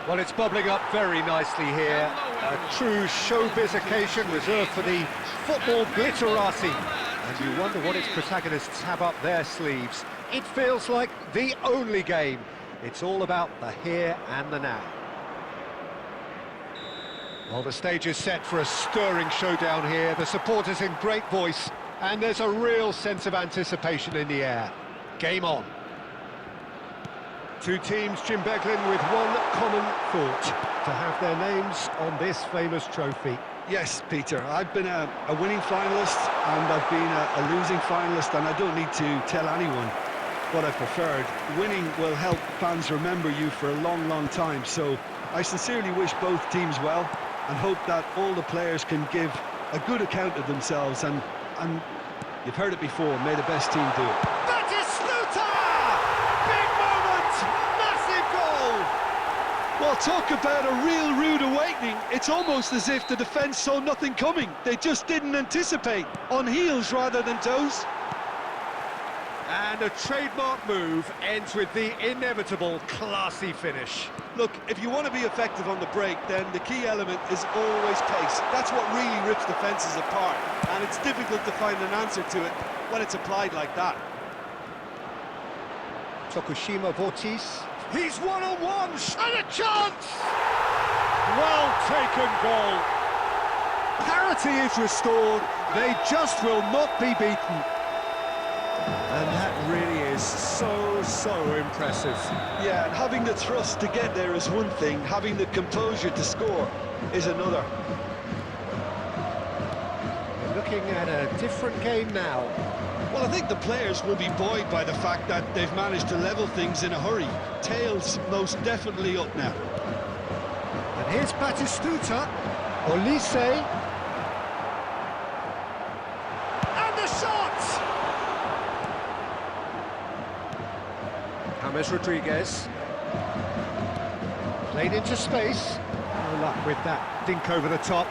Well, it's bubbling up very nicely here. A true showbiz occasion reserved for the football glitterati. And you wonder what its protagonists have up their sleeves. It feels like the only game. It's all about the here and the now. Well, the stage is set for a stirring showdown here. The supporters in great voice, and there's a real sense of anticipation in the air. Game on. Two teams, Jim Beglin, with one common thought: to have their names on this famous trophy. Yes, Peter, I've been a winning finalist and I've been a losing finalist, and I don't need to tell anyone what I preferred. Winning will help fans remember you for a long, long time, so I sincerely wish both teams well and hope that all the players can give a good account of themselves, and you've heard it before, may the best team do it. Well, talk about a real rude awakening. It's almost as if the defence saw nothing coming. They just didn't anticipate. On heels rather than toes. And a trademark move ends with the inevitable classy finish. Look, if you want to be effective on the break, then the key element is always pace. That's what really rips defences apart. And it's difficult to find an answer to it when it's applied like that. Tokushima Vortis. He's one-on-one, and a chance! Well taken goal. Parity is restored, they just will not be beaten. And that really is so impressive. Yeah, and having the thrust to get there is one thing, having the composure to score is another. We're looking at a different game now. Well, I think the players will be buoyed by the fact that they've managed to level things in a hurry. Tails most definitely up now. And here's Batistuta, Olise. And the shot! James Rodriguez. Played into space. No luck with that dink over the top.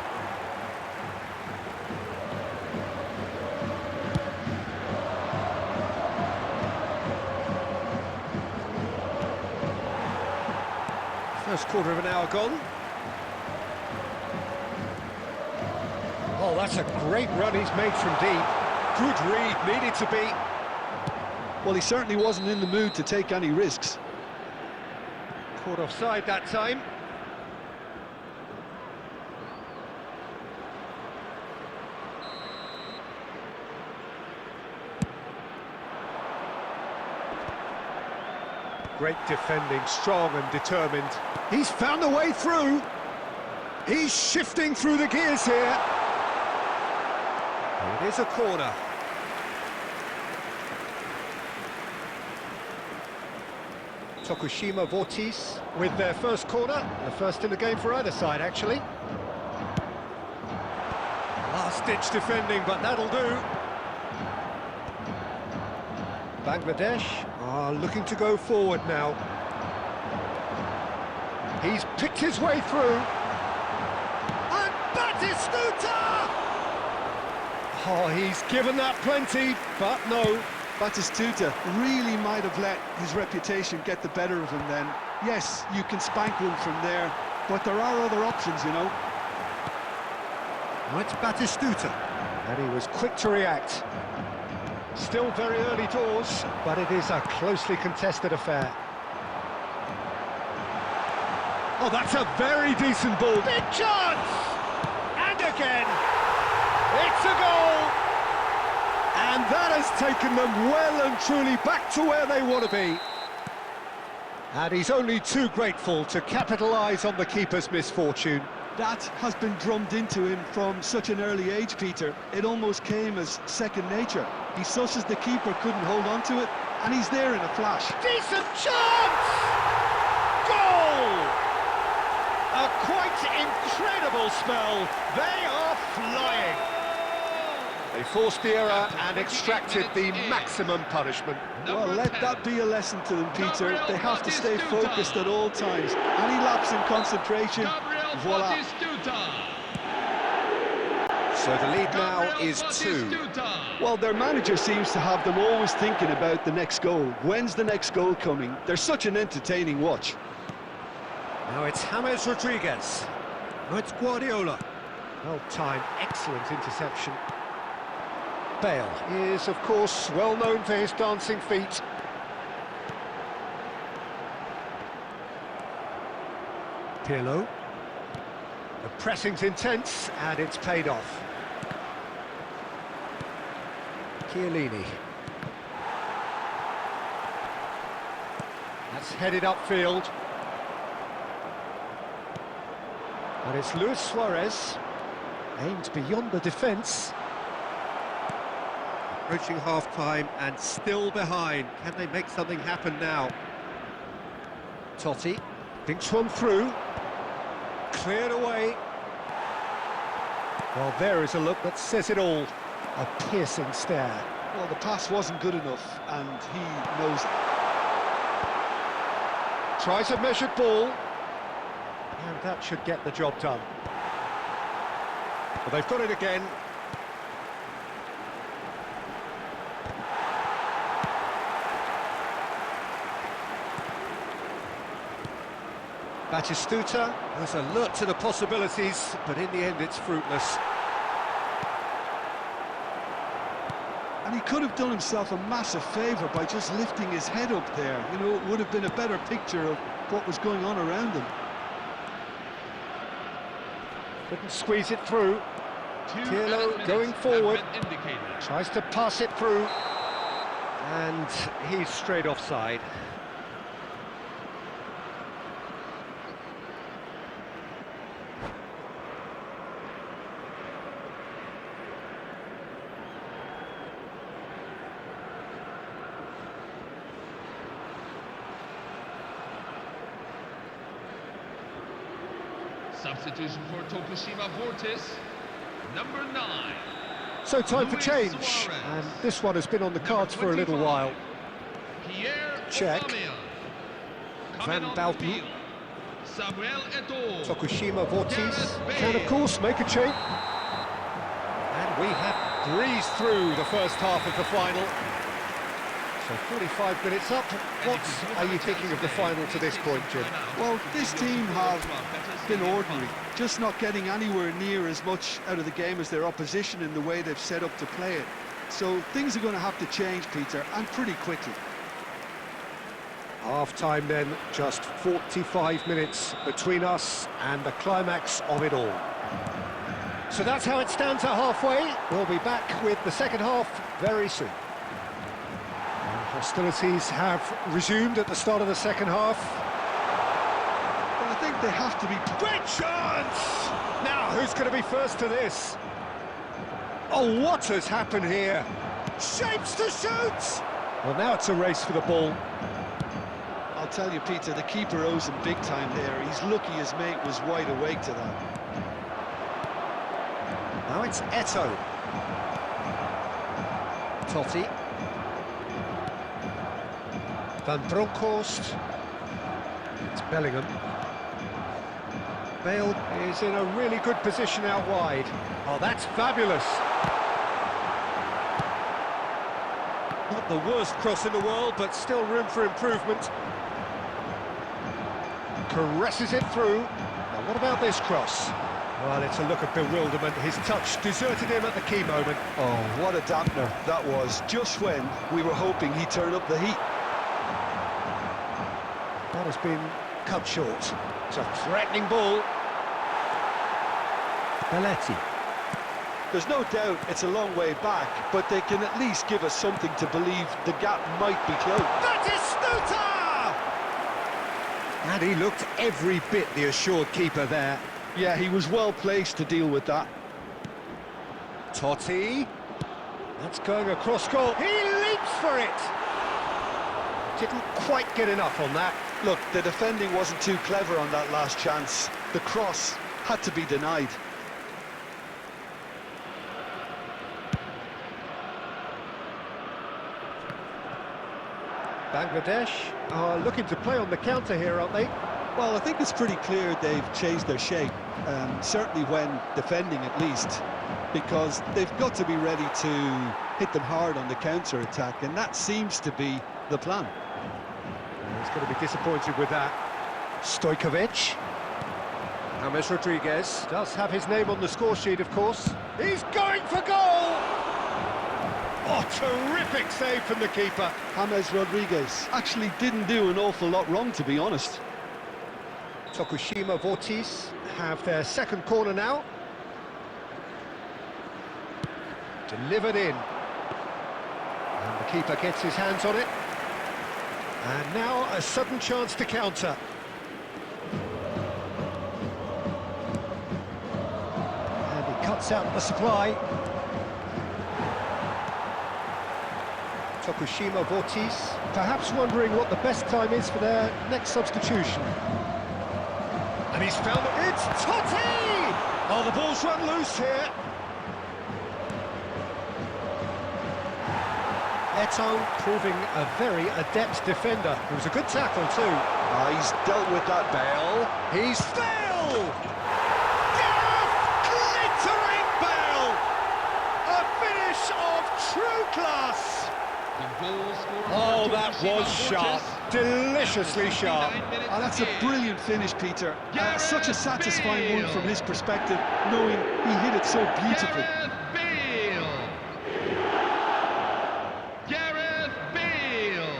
First quarter of an hour gone. Oh, that's a great run he's made from deep. Good read, needed to be. Well, he certainly wasn't in the mood to take any risks. Caught offside that time. Great defending, strong and determined. He's found a way through. He's shifting through the gears here. It is a corner. Tokushima Vortis with their first corner. The first in the game for either side, actually. Last-ditch defending, but that'll do. Bangladesh are looking to go forward now. He's picked his way through. And Batistuta! Oh, he's given that plenty, but no. Batistuta really might have let his reputation get the better of him then. Yes, you can spank one from there, but there are other options, you know. Well, it's Batistuta, and he was quick to react. Still very early doors, but it is a closely contested affair. Oh, that's a very decent ball. Big chance! And again, it's a goal! And that has taken them well and truly back to where they want to be. And he's only too grateful to capitalise on the keeper's misfortune. That has been drummed into him from such an early age, Peter. It almost came as second nature. He susses the keeper couldn't hold on to it, and he's there in a flash. Decent chance! Goal! A quite incredible spell. They are flying. They forced the error and extracted the maximum punishment. Well, let that be a lesson to them, Peter. They have to stay focused at all times. Any lapse in concentration, voila. So the lead now is 2. Well, their manager seems to have them always thinking about the next goal. When's the next goal coming? They're such an entertaining watch. Now it's James Rodriguez. Now it's Guardiola. Well timed, excellent interception. Bale is, of course, well known for his dancing feet. Pirlo. The pressing's intense, and it's paid off. Chiellini. That's headed upfield. And it's Luis Suarez. Aimed beyond the defence. Approaching half-time and still behind. Can they make something happen now? Totti thinks one through. Cleared away. Well, there is a look that says it all. A piercing stare. Well, the pass wasn't good enough, and he knows it. Tries a measured ball. And that should get the job done. Well, they've got it again. Batistuta was alert to the possibilities, but in the end it's fruitless. And he could have done himself a massive favour by just lifting his head up there. You know, it would have been a better picture of what was going on around him. Couldn't squeeze it through. Pirlo going forward. Tries to pass it through. And he's straight offside. Substitution for Tokushima Vortis, number 9. So time for Luis change, Suarez. and this one has been on the cards for a little while. Pierre Check. Aubameyang. Van Coming on Bauten. the field, Samuel Eto'o. Tokushima Vortis Gareth can, of Bale. course, make a change. And we have breezed through the first half of the final. So 45 minutes up. What are you thinking of the final to this point, Jim? Well, this team have been ordinary, just not getting anywhere near as much out of the game as their opposition in the way they've set up to play it. So things are going to have to change, Peter, and pretty quickly. Half-time then, just 45 minutes between us and the climax of it all. So that's how it stands at halfway. We'll be back with the second half very soon. Hostilities have resumed at the start of the second half. But I think they have to be... Great chance! Now, who's going to be first to this? Oh, what has happened here? Shapes to shoot! Well, now it's a race for the ball. I'll tell you, Peter, the keeper owes him big time there. He's lucky his mate was wide awake to that. Now it's Eto'o. Totti. Van Bronckhorst. It's Bellingham. Bale is in a really good position out wide. Oh, that's fabulous. Not the worst cross in the world, but still room for improvement. Caresses it through. Now, what about this cross? Well, it's a look of bewilderment. His touch deserted him at the key moment. Oh, what a dampener that was, just when we were hoping he'd turn up the heat. That has been cut short. It's a threatening ball. Belletti. There's no doubt it's a long way back, but they can at least give us something to believe the gap might be closed. Batistuta! And he looked every bit the assured keeper there. Yeah, he was well placed to deal with that. Totti. That's going across goal. He leaps for it! Didn't quite get enough on that. Look, the defending wasn't too clever on that last chance. The cross had to be denied. Bangladesh are looking to play on the counter here, aren't they? Well, I think it's pretty clear they've changed their shape, certainly when defending at least, because they've got to be ready to hit them hard on the counter-attack, and that seems to be the plan. He's going to be disappointed with that. Stojkovic. James Rodriguez does have his name on the score sheet, of course. He's going for goal! Oh, terrific save from the keeper. James Rodriguez actually didn't do an awful lot wrong, to be honest. Tokushima Vortis have their second corner now. Delivered in. And the keeper gets his hands on it. And now a sudden chance to counter. And he cuts out the supply. Tokushima Vortis, perhaps wondering what the best time is for their next substitution. And he's found it. It's Totti! Oh, the ball's run loose here. Eto'o proving a very adept defender. It was a good tackle too. He's dealt with that, Bale. He's Bale! Gareth glittering Bale! A finish of true class! Oh, that was sharp. Deliciously sharp. Oh, that's a brilliant finish, Peter. Such a satisfying one from his perspective, knowing he hit it so beautifully. Gareth Bale!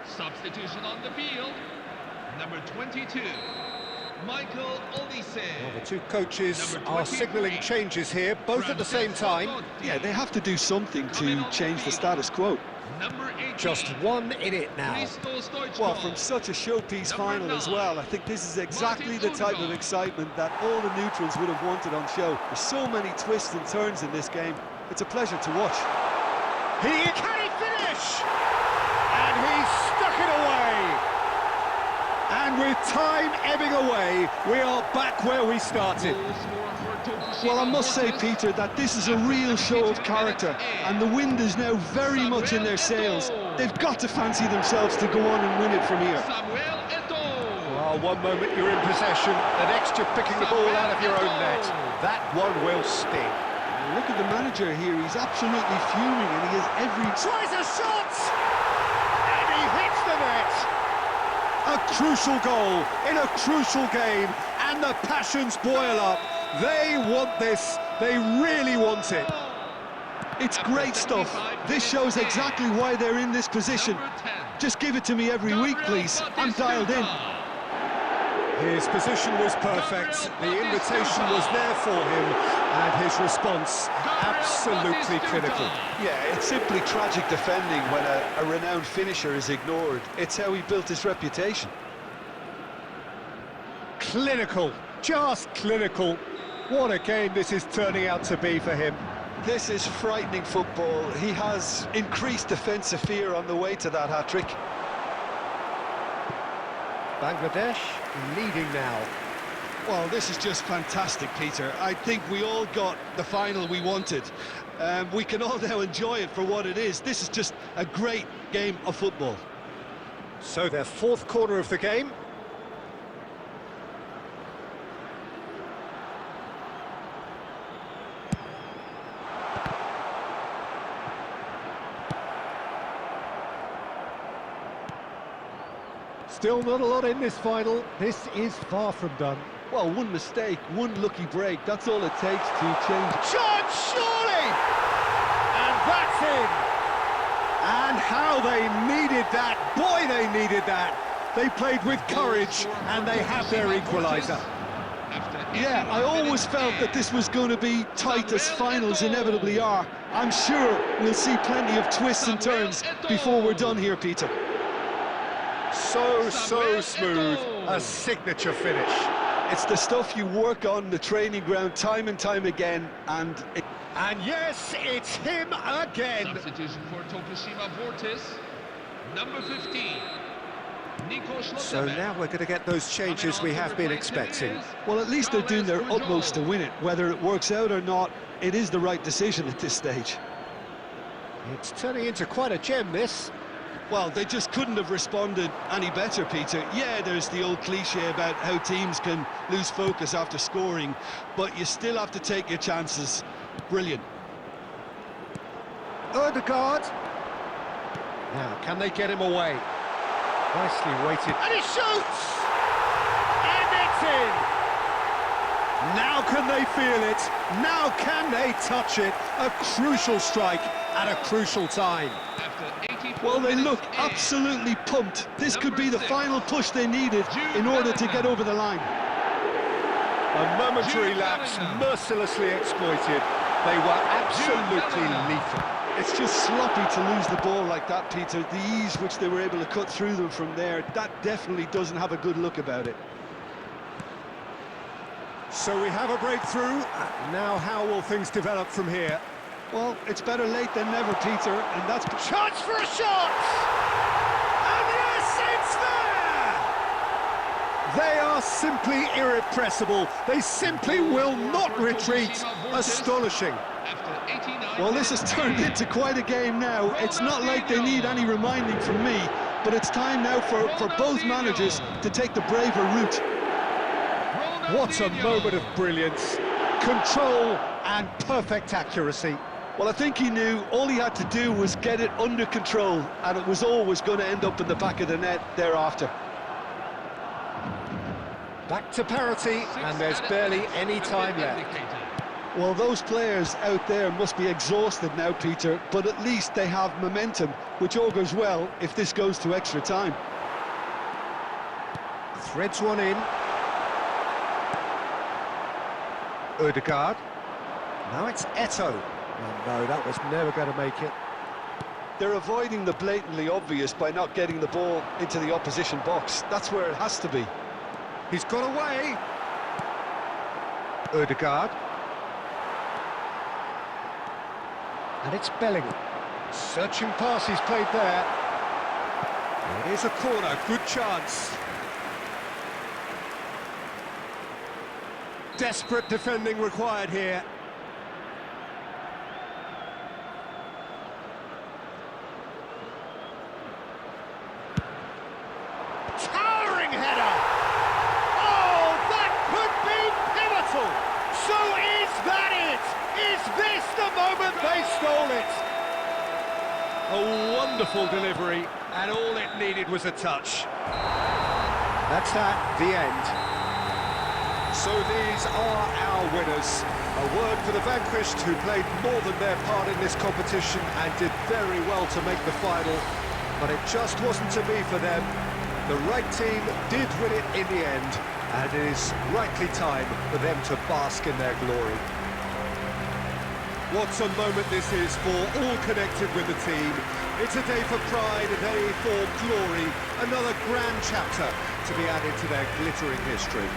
Substitution on the field, number 22, Michael Olise. Well, the two coaches are signalling changes here, both at the same time. Yeah, they have to do something to change the status quo. Number 18, Just 1 in it now. Well, from such a showpiece final as well, I think this is exactly the type of excitement that all the neutrals would have wanted on show. There's so many twists and turns in this game. It's a pleasure to watch. Can he finish? And he's stuck it away. And with time ebbing away, we are back where we started. Well, I must say, Peter, that this is a real show of character, and the wind is now very much in their sails. They've got to fancy themselves to go on and win it from here. Well, one moment you're in possession, the next you're picking the ball out of your own net. That one will sting. Look at the manager here, he's absolutely fuming, and he has every... Tries a shot! And he hits the net! A crucial goal in a crucial game, and the passions boil up. They want this, they really want it. It's great stuff. This shows exactly why they're in this position. Just give it to me every week, please. I'm dialed in. His position was perfect, the invitation was there for him, and his response absolutely clinical. Yeah, it's simply tragic defending when a renowned finisher is ignored. It's how he built his reputation. Clinical, just clinical. What a game this is turning out to be for him. This is frightening football. He has increased defensive fear on the way to that hat-trick. Bangladesh leading now. Well, this is just fantastic, Peter. I think we all got the final we wanted. We can all now enjoy it for what it is. This is just a great game of football. So their fourth corner of the game. Still not a lot in this final. This is far from done. Well, one mistake, one lucky break, that's all it takes to change. Shot, surely! And that's in! And how they needed that. Boy, they needed that. They played with courage, and they have their equaliser. Yeah, I always felt that this was going to be tight, as finals inevitably are. I'm sure we'll see plenty of twists and turns before we're done here, Peter. So smooth, a signature finish. It's the stuff you work on the training ground time and time again, and yes, it's him again. Substitution for Tokushima Vortis, number 15. So now we're going to get those changes we have been expecting. Well, at least they're doing their utmost to win it. Whether it works out or not, it is the right decision at this stage. It's turning into quite a gem, this. Well, they just couldn't have responded any better, Peter. Yeah, there's the old cliche about how teams can lose focus after scoring, but you still have to take your chances. Brilliant. Odegaard. Now, can they get him away? Nicely weighted. And he shoots! And it's in! Now can they feel it? Now can they touch it? A crucial strike at a crucial time. Well, they look absolutely pumped. This could be the final push they needed in order to get over the line. A momentary lapse mercilessly exploited. They were absolutely lethal. It's just sloppy to lose the ball like that, Peter. The ease which they were able to cut through them from there, that definitely doesn't have a good look about it. So we have a breakthrough. Now how will things develop from here? Well, it's better late than never, Peter, and that's... Chance for a shot! And yes, it's there! They are simply irrepressible. They simply will not retreat. Astonishing. Well, this has turned into quite a game now. It's not like they need any reminding from me, but it's time now for both managers to take the braver route. What a moment of brilliance. Control and perfect accuracy. Well, I think he knew all he had to do was get it under control, and it was always going to end up in the back of the net thereafter. Back to parity, and there's barely any time left. Well, those players out there must be exhausted now, Peter, but at least they have momentum, which augurs well if this goes to extra time. Threads one in. Odegaard. Now it's Eto'o. Oh, no, that was never going to make it. They're avoiding the blatantly obvious by not getting the ball into the opposition box. That's where it has to be. He's got away. Odegaard. And it's Bellingham. Searching pass he's played there. It is a corner, good chance. Desperate defending required here. Towering header! Oh, that could be pivotal! So is that it? Is this the moment they stole it? A wonderful delivery, and all it needed was a touch. That's that, the end. So these are our winners. A word for the vanquished, who played more than their part in this competition and did very well to make the final, but it just wasn't to be for them. The right team did win it in the end, and it is rightly time for them to bask in their glory. What a moment this is for all connected with the team. It's a day for pride, a day for glory, another grand chapter to be added to their glittering history.